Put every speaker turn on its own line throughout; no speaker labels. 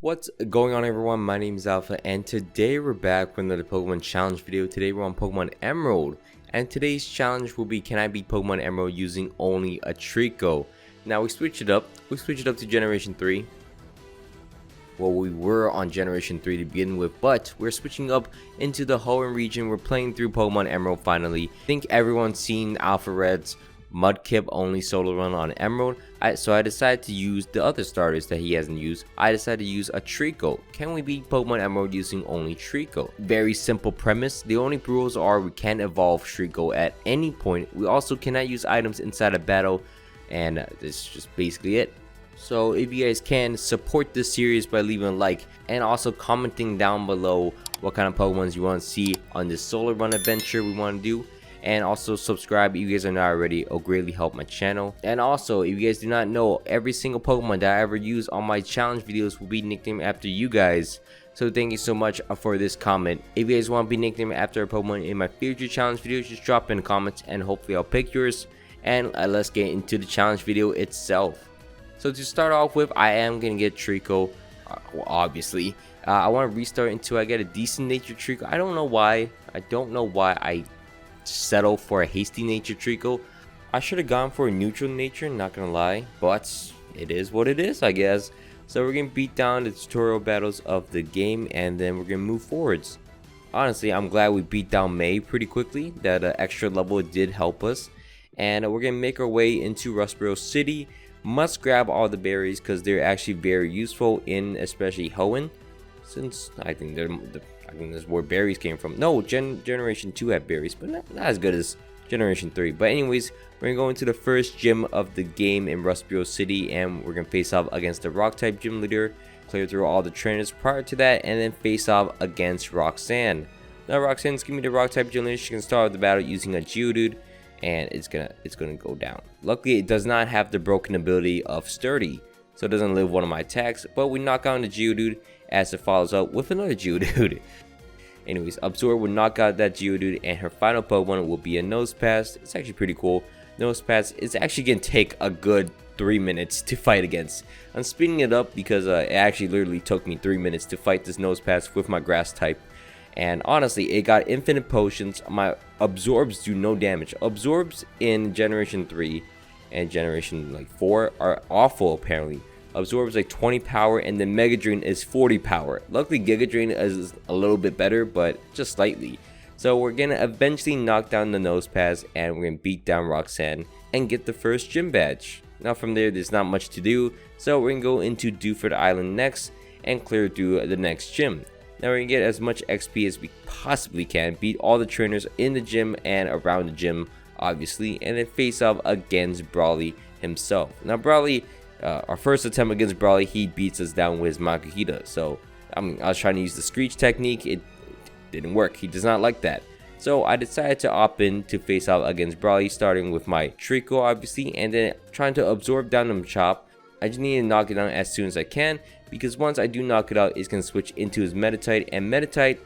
What's going on, everyone? My name is Alpha, and today we're back with another Pokemon challenge video. Today we're on Pokemon Emerald, and today's challenge will be, can I beat Pokemon Emerald using only a TREECKO? Now we switched it up to Generation 3. Well, we were on Generation 3 to begin with, but we're switching up into the Hoenn region. We're playing through Pokemon Emerald finally. I think everyone's seen Alpha Red's Mudkip only solo run on Emerald, so I decided to use the other starters that he hasn't used. I decided to use a TREECKO. Can we beat Pokemon Emerald using only TREECKO? Very simple premise. The only rules are we can't evolve TREECKO at any point. We also cannot use items inside a battle, and this is just basically it. So if you guys can, support this series by leaving a like and also commenting down below what kind of Pokemons you want to see on this solo run adventure we want to do. And also subscribe if you guys are not already. It'll greatly help my channel. And also, if you guys do not know, every single Pokemon that I ever use on my challenge videos will be nicknamed after you guys. So thank you so much for this comment. If you guys want to be nicknamed after a Pokemon in my future challenge videos, just drop in the comments and hopefully I'll pick yours. And let's get into the challenge video itself. So to start off with, I am going to get TREECKO, well, obviously. I want to restart until I get a decent nature TREECKO. I don't know why I settle for a hasty nature TREECKO. I should have gone for a neutral nature, not gonna lie, but it is what it is, I guess. So we're gonna beat down the tutorial battles of the game, and then we're gonna move forwards. Honestly, I'm glad we beat down May pretty quickly. That extra level did help us, and we're gonna make our way into Rustboro City. Must grab all the berries because they're actually very useful in especially Hoenn, since I think that's where berries came from. No, Generation 2 had berries, but not as good as Generation 3. But anyways, we're gonna go into the first gym of the game in Rustboro City, and we're gonna face off against the rock type gym leader, clear through all the trainers prior to that, and then face off against Roxanne. Now Roxanne's gonna be the rock type gym leader. She can start the battle using a Geodude, and it's gonna go down. Luckily, it does not have the broken ability of Sturdy, so it doesn't live one of my attacks, but we knock out the Geodude as it follows up with another Geodude. Anyways, Absorb will knock out that Geodude, and her final Pokemon will be a Nosepass. It's actually pretty cool. Nosepass is actually going to take a good 3 minutes to fight against. I'm speeding it up because it actually literally took me 3 minutes to fight this Nosepass with my grass type. And honestly, it got infinite potions. My Absorbs do no damage. Absorbs in Generation 3 and Generation 4 are awful apparently. Absorbs like 20 power, and then Mega Drain is 40 power. Luckily Giga Drain is a little bit better, but just slightly. So we're gonna eventually knock down the Nosepass, and we're gonna beat down Roxanne and get the first gym badge. Now from there's not much to do, so we're gonna go into Dewford Island next and clear through the next gym. Now we're gonna get as much XP as we possibly can, beat all the trainers in the gym and around the gym obviously, and then face off against Brawly himself. Now Brawly, our first attempt against Brawly, he beats us down with his Makuhita. So I was trying to use the Screech technique, it didn't work. He does not like that. So I decided to opt in to face off against Brawly, starting with my TREECKO obviously, and then trying to absorb down the Chop. I just need to knock it down as soon as I can, because once I do knock it out, it's going to switch into his Meditite, and Meditite,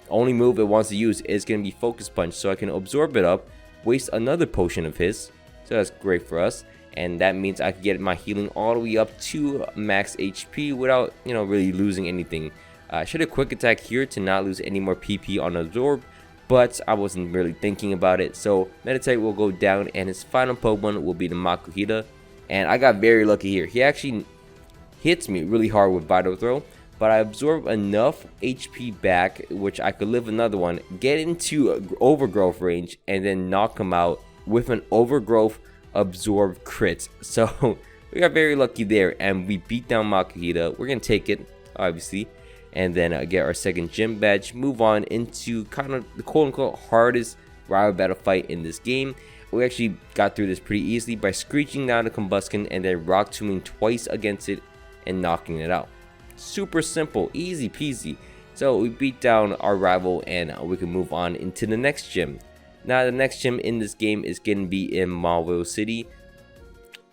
only move it wants to use is going to be Focus Punch, so I can absorb it up, waste another potion of his, so that's great for us. And that means I can get my healing all the way up to max HP without, really losing anything. I should have quick attack here to not lose any more PP on Absorb, but I wasn't really thinking about it. So Meditite will go down, and his final Pokemon will be the Makuhita. And I got very lucky here. He actually hits me really hard with Vital Throw, but I absorb enough HP back, which I could live another one, get into Overgrowth range, and then knock him out with an Overgrowth Absorb crit. So we got very lucky there, and we beat down Makuhita. We're gonna take it obviously, and then get our second gym badge, move on into kind of the quote-unquote hardest rival battle fight in this game. We actually got through this pretty easily by screeching down the Combuskin and then Rock Tombing twice against it and knocking it out. Super simple, easy peasy. So we beat down our rival, and we can move on into the next gym. Now the next gym in this game is going to be in Marlville City.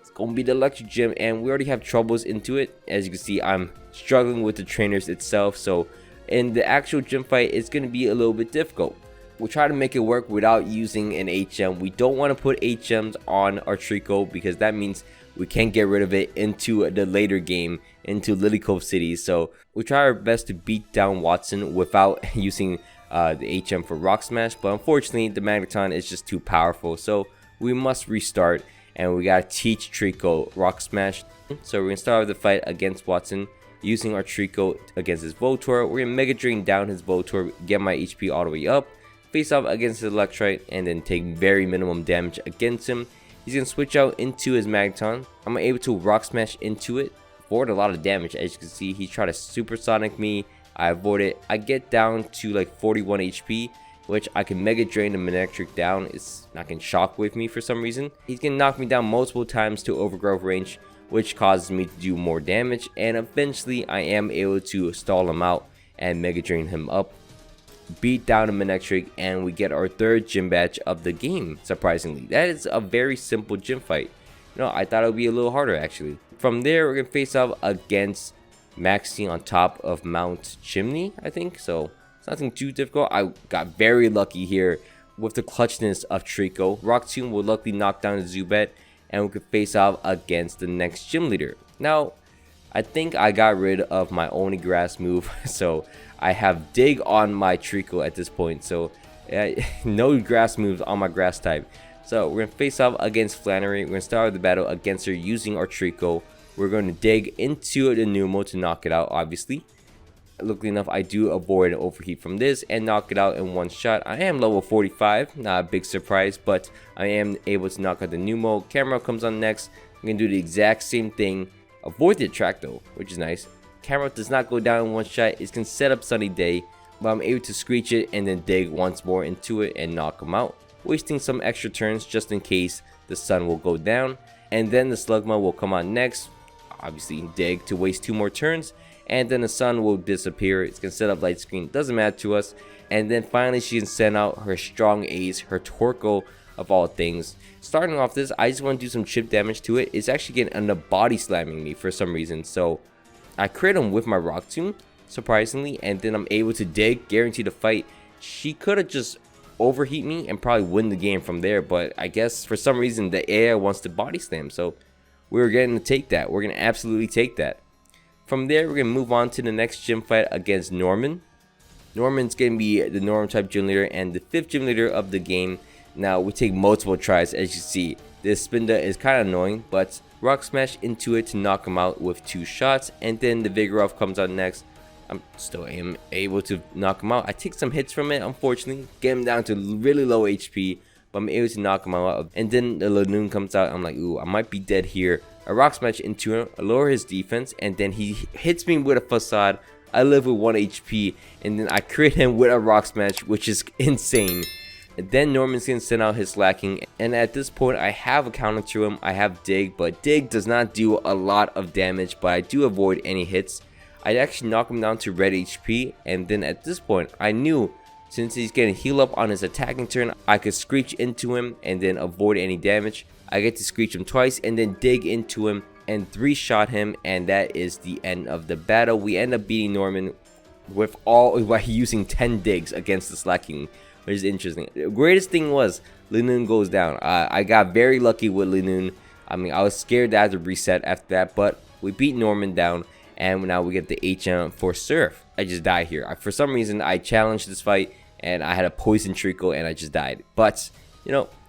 It's going to be the electric gym, and we already have troubles into it. As you can see, I'm struggling with the trainers itself, so in the actual gym fight it's going to be a little bit difficult. We'll try to make it work without using an HM. We don't want to put HMs on our TREECKO because that means we can't get rid of it into the later game, into Lily Cove City. So we try our best to beat down Wattson without using the HM for Rock Smash, but unfortunately the Magneton is just too powerful, so we must restart and we gotta teach TREECKO Rock Smash. So we're gonna start off the fight against Wattson using our TREECKO against his Voltorb. We're gonna Mega Drain down his Voltorb, get my HP all the way up, face off against his Electrite, and then take very minimum damage against him. He's gonna switch out into his Magneton. I'm able to Rock Smash into it, avoid a lot of damage. As you can see, he tried to Supersonic me. I avoid it. I get down to like 41 HP, which I can Mega Drain the Manectric down. It's not gonna Shockwave me for some reason. He's gonna knock me down multiple times to Overgrowth range, which causes me to do more damage, and eventually I am able to stall him out and Mega Drain him up, beat down the Manectric, and we get our third gym badge of the game, surprisingly. That is a very simple gym fight. I thought it would be a little harder actually. From there, we're gonna face off against Maxie on top of Mount Chimney, I think. So it's nothing too difficult. I got very lucky here with the clutchness of TREECKO. Rock Tomb will luckily knock down the Zubat, and we could face off against the next gym leader. Now, I think I got rid of my only grass move, so I have Dig on my TREECKO at this point. So no grass moves on my grass type. So we're gonna face off against Flannery. We're gonna start the battle against her using our TREECKO. We're going to dig into the Numo to knock it out, obviously. Luckily enough, I do avoid an overheat from this and knock it out in one shot. I am level 45, not a big surprise, but I am able to knock out the Numo. Camera comes on next. I'm going to do the exact same thing. Avoid the attack though, which is nice. Camera does not go down in one shot. It's going to set up Sunny Day, but I'm able to screech it and then dig once more into it and knock him out, wasting some extra turns just in case the sun will go down. And then the Slugma will come on next. Obviously dig to waste 2 more turns, and then the sun will disappear. It's gonna set up light screen, doesn't matter to us. And then finally she can send out her strong ace, her Torkoal of all things. Starting off this, I just want to do some chip damage to it. It's actually getting end up body slamming me for some reason, so I crit him with my Rock Tomb, surprisingly, and then I'm able to dig, guarantee the fight. She could have just overheat me and probably win the game from there, but I guess for some reason the AI wants to body slam, so we're going to take that. We're going to absolutely take that. From there, we're going to move on to the next gym fight against Norman. Norman's going to be the Norm type gym leader and the 5th gym leader of the game. Now, we take multiple tries, as you see. This Spinda is kind of annoying, but Rock Smash into it to knock him out with 2 shots. And then the Vigoroth comes on next. I'm still able to knock him out. I take some hits from it, unfortunately. Get him down to really low HP. But I'm able to knock him out. And then the Lanoon comes out. I'm like, ooh, I might be dead here. I Rock Smash into him, I lower his defense, and then he hits me with a Facade. I live with 1 HP, and then I crit him with a Rock Smash, which is insane. And then Norman's gonna send out his Slacking, and at this point I have a counter to him. I have Dig, but Dig does not do a lot of damage, but I do avoid any hits. I actually knock him down to red HP, and then at this point I knew since he's getting heal up on his attacking turn, I could screech into him and then avoid any damage. I get to screech him twice and then dig into him and 3-shot him, and that is the end of the battle. We end up beating Norman with using 10 digs against the Slacking, which is interesting. The greatest thing was Linoon goes down. I got very lucky with Linoon. I mean, I was scared that I had to reset after that, but we beat Norman down, and now we get the HM for Surf. I just died here. For some reason, I challenged this fight, and I had a poison TREECKO, and I just died. But,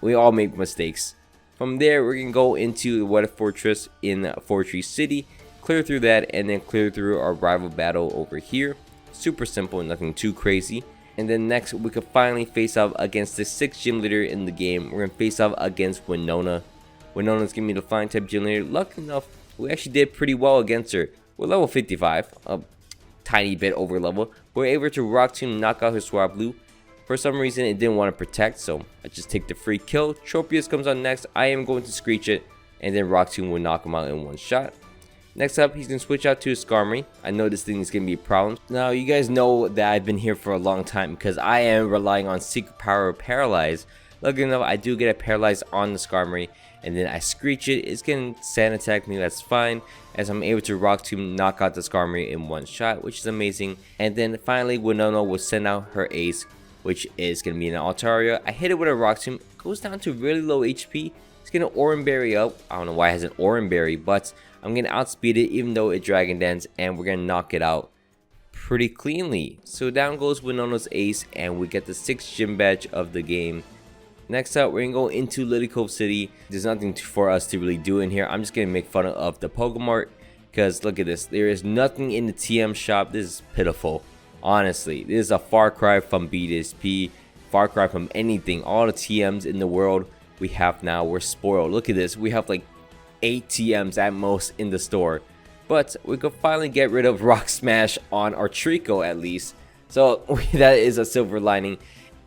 we all make mistakes. From there, we're going to go into the Weather Fortress in Fortress City, clear through that, and then clear through our rival battle over here. Super simple, nothing too crazy. And then next, we could finally face off against the 6th gym leader in the game. We're going to face off against Winona. Winona's giving me the Flying type gym leader. Luckily enough, we actually did pretty well against her. We're level 55, a tiny bit over level. We're able to Rock Tomb, knock out her Swablu. For some reason, it didn't want to protect, so I just take the free kill. Tropius comes on next. I am going to screech it, and then Rock Tomb will knock him out in 1 shot. Next up, he's going to switch out to his Skarmory. I know this thing is going to be a problem. Now, you guys know that I've been here for a long time because I am relying on Secret Power Paralyze. Luckily enough, I do get a Paralyze on the Skarmory, and then I screech it. It's going to sand attack me, that's fine, as I'm able to Rock Tomb knock out the Skarmory in 1 shot, which is amazing. And then finally, Winona will send out her ace, which is going to be an Altaria. I hit it with a Rock Tomb, goes down to really low HP, It's gonna Oranberry up. I don't know why it has an Oranberry, but I'm gonna outspeed it even though it Dragon Dance, and we're gonna knock it out pretty cleanly. So down goes Winona's ace, and we get the 6th gym badge of the game. Next up, we're gonna go into Lily Cove City. There's nothing for us to really do in here. I'm just gonna make fun of the Pokemart, because look at this. There is nothing in the TM shop. This is pitiful. Honestly, this is a far cry from BDSP, far cry from anything. All the TMs in the world we have now, we're spoiled. Look at this. We have like 8 TMs at most in the store. But we could finally get rid of Rock Smash on our TREECKO at least. So that is a silver lining.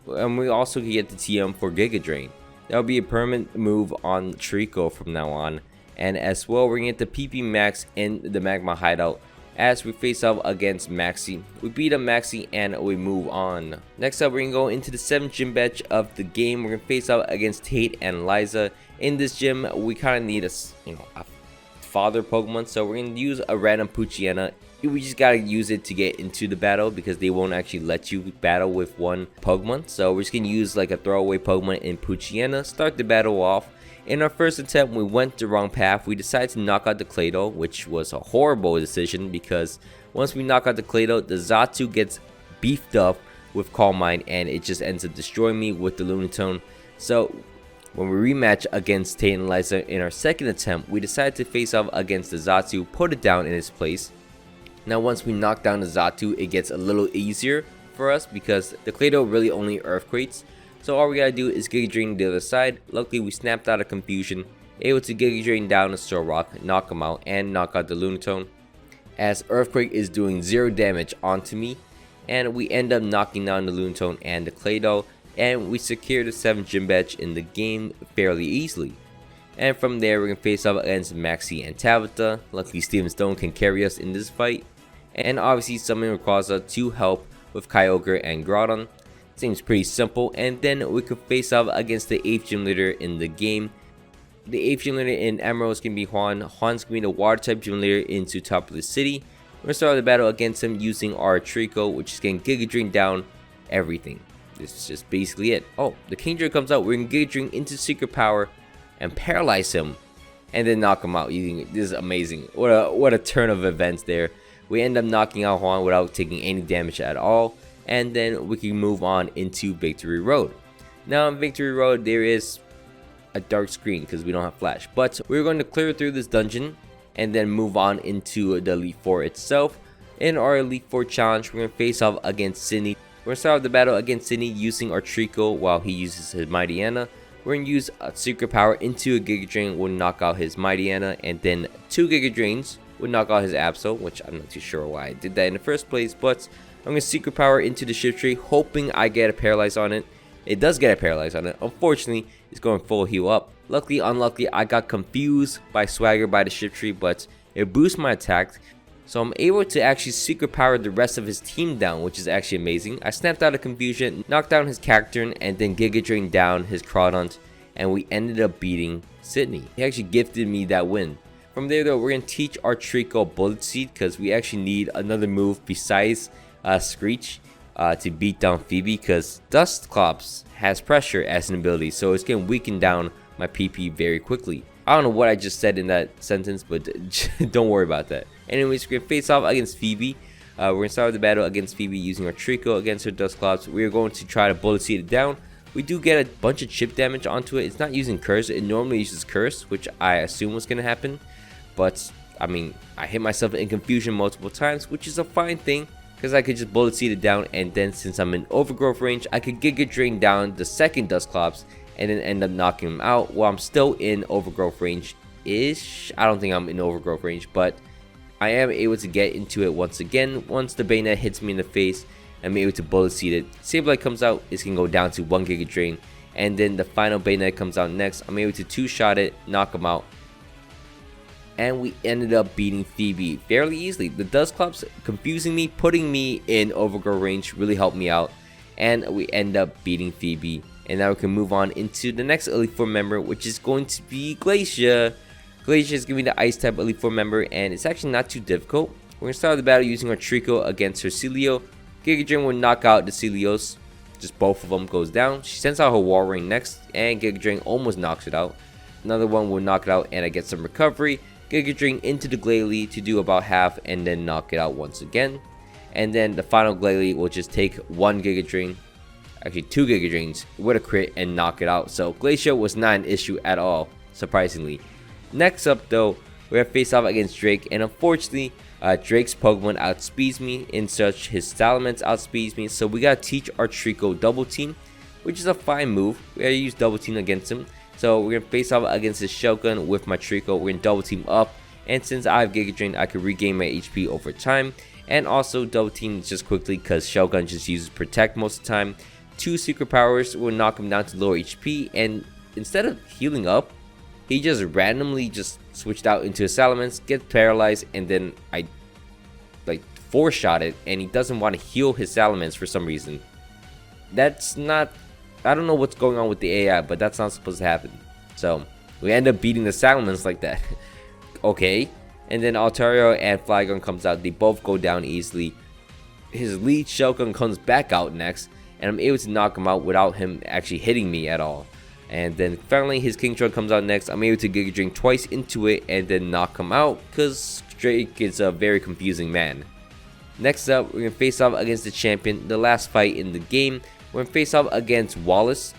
And we also can get the TM for Giga Drain. That'll be a permanent move on TREECKO from now on. And as well, we're gonna get the PP Max in the Magma Hideout as we face off against Maxi. We beat up Maxi and we move on. Next up, we're gonna go into the 7th gym badge of the game. We're gonna face off against Tate and Liza. In this gym, we kind of need a father Pokemon, so we're gonna use a random Poochyena. We just gotta use it to get into the battle because they won't actually let you battle with one Pokemon. So we're just gonna use like a throwaway Pokemon in Poochyena, start the battle off. In our first attempt, we went the wrong path. We decided to knock out the Clado, which was a horrible decision because once we knock out the Clado, the Xatu gets beefed up with Calm Mind and it just ends up destroying me with the Lunatone. So when we rematch against Tate and Liza in our second attempt, we decided to face off against the Xatu, put it down in its place. Now once we knock down the Xatu, it gets a little easier for us because the Clado really only Earthquakes. So all we gotta do is Giga Drain the other side. Luckily we snapped out of confusion, able to Giga Drain down the Solrock, knock him out, and knock out the Lunatone, as Earthquake is doing 0 damage onto me. And we end up knocking down the Lunatone and the Clado, and we secure the 7th gym badge in the game fairly easily. And from there, we're going to face off against Maxi and Tabitha. Luckily, Steven Stone can carry us in this fight. And obviously, summon Rayquaza to help with Kyogre and Groudon. Seems pretty simple. And then we could face off against the 8th gym leader in the game. The 8th gym leader in Emerald is going to be Juan. Juan's going to be the water type gym leader into top of the city. We're going to start the battle against him using our TREECKO, which is going to Giga Drain down everything. This is just basically it. Oh, the Kingdra comes out. We're going to Giga Drain into Secret Power and paralyze him and then knock him out using it. This is amazing. What a turn of events there. We end up knocking out Juan without taking any damage at all, and then we can move on into Victory Road. Now on Victory Road there is a dark screen because we don't have flash, but we're going to clear through this dungeon and then move on into the Elite Four itself. In our Elite Four challenge, we're going to face off against Sidney. We're going to start off the battle against Sidney using our TREECKO while he uses his Mightyena. We're going to use a Secret Power into a Giga Drain, will knock out his Mightyena, and then 2 Giga Drains would knock out his Absol, which I'm not too sure why I did that in the first place, but I'm going to Secret Power into the Shiftry, hoping I get a Paralyze on it. It does get a Paralyze on it. Unfortunately, it's going full heal up. Luckily, unluckily, I got confused by Swagger by the Shiftry, but it boosts my attack. So I'm able to actually Secret Power the rest of his team down, which is actually amazing. I snapped out of confusion, knocked down his Cacturne, and then Giga Drain down his Crawdaunt, and we ended up beating Sidney. He actually gifted me that win. From there though, we're going to teach our TREECKO Bullet Seed because we actually need another move besides Screech to beat down Phoebe, because Dusclops has pressure as an ability, so it's going to weaken down my PP very quickly. I don't know what I just said in that sentence, but don't worry about that. Anyways, we're going to face off against Phoebe. We're going to start the battle against Phoebe using our TREECKO against her Dusclops. We're going to try to Bullet Seed it down. We do get a bunch of chip damage onto it. It's not using Curse. It normally uses Curse, which I assume was going to happen. But, I mean, I hit myself in confusion multiple times, which is a fine thing, because I could just Bullet Seed it down, and then since I'm in Overgrowth range, I could Giga Drain down the second Dusclops, and then end up knocking him out while I'm still in Overgrowth range-ish. I don't think I'm in Overgrowth range, but I am able to get into it once again. Once the Bayonet hits me in the face, I'm able to Bullet Seed it. Sableye comes out, it's going to go down to 1 Giga Drain, and then the final Bayonet comes out next. I'm able to 2-shot it, knock him out, and we ended up beating Phoebe fairly easily. The Dusclops confusing me, putting me in Overgrowth range really helped me out, and we end up beating Phoebe. And now we can move on into the next Elite Four member, which is going to be Glacia. Glacia is giving the Ice type Elite Four member, and it's actually not too difficult. We're going to start the battle using our TREECKO against her Celio. Giga Drain will knock out the Celios. Just both of them goes down. She sends out her Wall Ring next, and Giga Drain almost knocks it out. Another one will knock it out and I get some recovery. Giga Drain into the Glacia to do about half and then knock it out once again. And then the final Glacia will just take 1 Giga Drain, actually 2 Giga Drains with a crit and knock it out. So Glacia was not an issue at all, surprisingly. Next up though, we're gonna face off against Drake, and unfortunately Drake's Pokemon outspeeds me, in such his Salamence outspeeds me, so we gotta teach our TREECKO Double Team, which is a fine move. We gotta use Double Team against him. So we're gonna face off against his Shellgun with my TREECKO. We're gonna Double Team up, and since I have Giga Drain, I can regain my HP over time, and also Double Team just quickly because Shellgun just uses Protect most of the time. 2 Secret Powers will knock him down to lower HP, and instead of healing up, he just randomly just switched out into a Salamence, gets paralyzed, and then I like 4-shot it, and he doesn't want to heal his Salamence for some reason. That's not, I don't know what's going on with the AI, but that's not supposed to happen. So we end up beating the Salamence like that. Okay, and then Altaria and Flygon comes out. They both go down easily. His lead Shellgun comes back out next, and I'm able to knock him out without him actually hitting me at all. And then finally his King Truck comes out next. I'm able to Giga Drain twice into it and then knock him out, because Drake is a very confusing man. Next up, we're going to face off against the champion, the last fight in the game. We're going to face off against Wallace,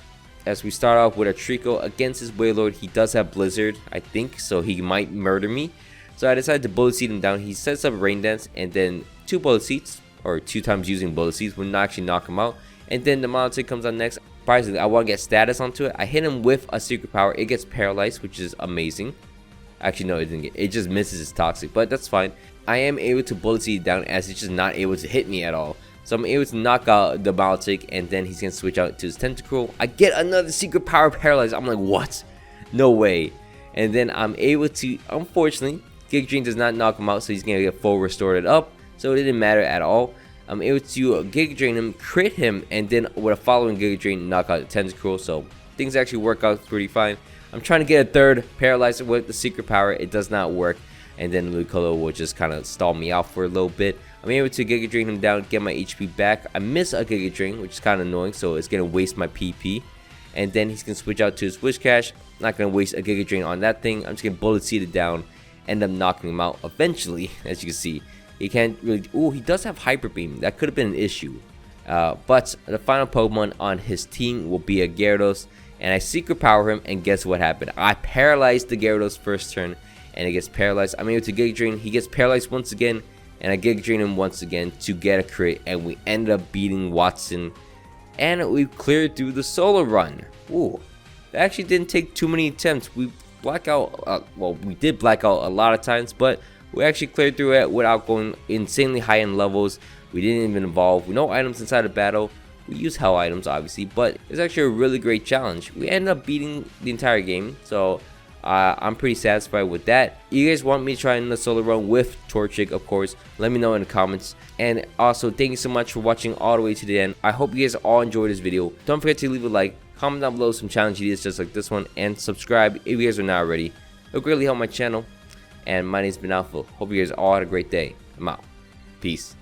as we start off with a TREECKO against his Wailord. He does have Blizzard, I think, so he might murder me. So I decided to Bullet Seed him down. He sets up Rain Dance, and then 2 Bullet Seeds, or 2 times using Bullet Seeds, will not actually knock him out. And then the Monolith comes out next. Surprisingly, I want to get status onto it. I hit him with a Secret Power. It gets paralyzed, which is amazing. Actually, no, it didn't get. It just misses its Toxic, but that's fine. I am able to Bullet Seed down, as it's just not able to hit me at all. So I'm able to knock out the Monolith, and then he's going to switch out to his Tentacruel. I get another Secret Power paralyzed. I'm like, what? No way. And then I'm able to, unfortunately, Giga Drain does not knock him out, so he's going to get full restored up. So it didn't matter at all. I'm able to Giga Drain him, crit him, and then with a following Giga Drain, knock out the Tentacruel. So things actually work out pretty fine. I'm trying to get a third Paralyzer with the Secret Power. It does not work. And then Lucolo will just kind of stall me out for a little bit. I'm able to Giga Drain him down, get my HP back. I miss a Giga Drain, which is kind of annoying, so it's going to waste my PP. And then he's going to switch out to his Whiscash. Not going to waste a Giga Drain on that thing. I'm just going to Bullet Seed it down, end up knocking him out eventually, as you can see. He can't really, ooh, he does have Hyper Beam. That could have been an issue. But the final Pokemon on his team will be a Gyarados. And I Secret Power him, and guess what happened? I paralyzed the Gyarados first turn, and it gets paralyzed. I'm able to Giga Drain. He gets paralyzed once again, and I Giga Drain him once again to get a crit, and we end up beating Wattson, and we cleared through the solo run. Ooh, that actually didn't take too many attempts. We black out, well, we did black out a lot of times, but we actually cleared through it without going insanely high in levels. We didn't even evolve. No items inside of battle. We use hell items, obviously, but it's actually a really great challenge. We ended up beating the entire game, so I'm pretty satisfied with that. You guys want me to try in the solo run with Torchic, of course, let me know in the comments. And also, thank you so much for watching all the way to the end. I hope you guys all enjoyed this video. Don't forget to leave a like, comment down below some challenge ideas just like this one, and subscribe if you guys are not already. It would greatly help my channel. And my name's been Alpha. Hope you guys all had a great day. I'm out. Peace.